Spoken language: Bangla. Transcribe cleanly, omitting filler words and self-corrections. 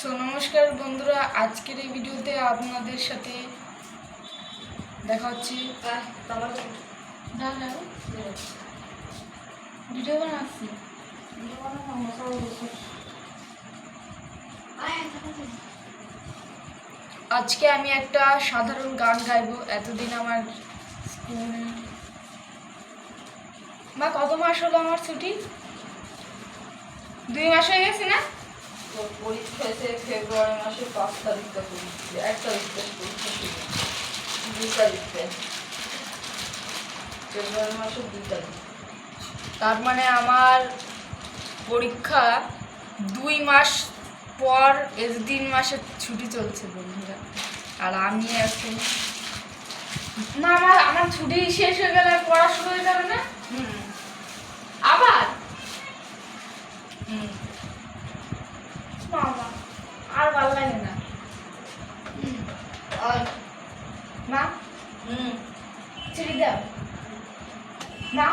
নমস্কার বন্ধুরা, আজকের এই ভিডিওতে আপনাদের সাথে দেখা হচ্ছে। ভিডিও বানাচ্ছি। আজকে আমি একটা সাধারণ গান গাইবো। এতদিন আমার স্কুল কত মাস হলো আমার ছুটি? 2 মাস হয়ে গেছে না? পরীক্ষা হয়েছে ফেব্রুয়ারি মাসের 5 তারিখটা পরীক্ষা, 1 তারিখটা পরীক্ষা ছিল, 2 তারিখে ফেব্রুয়ারি মাসের 2 তারিখ। তার মানে আমার পরীক্ষা 2 মাস পর 3 মাসের ছুটি চলছে বন্ধুরা। আর আমি এখন না, আমার ছুটি শেষ হয়ে গেলে পড়া শুরু হয়ে যাবে না? আবার বাবা, আর ভালো লাগে না। মা ছেড়ে দাও। মা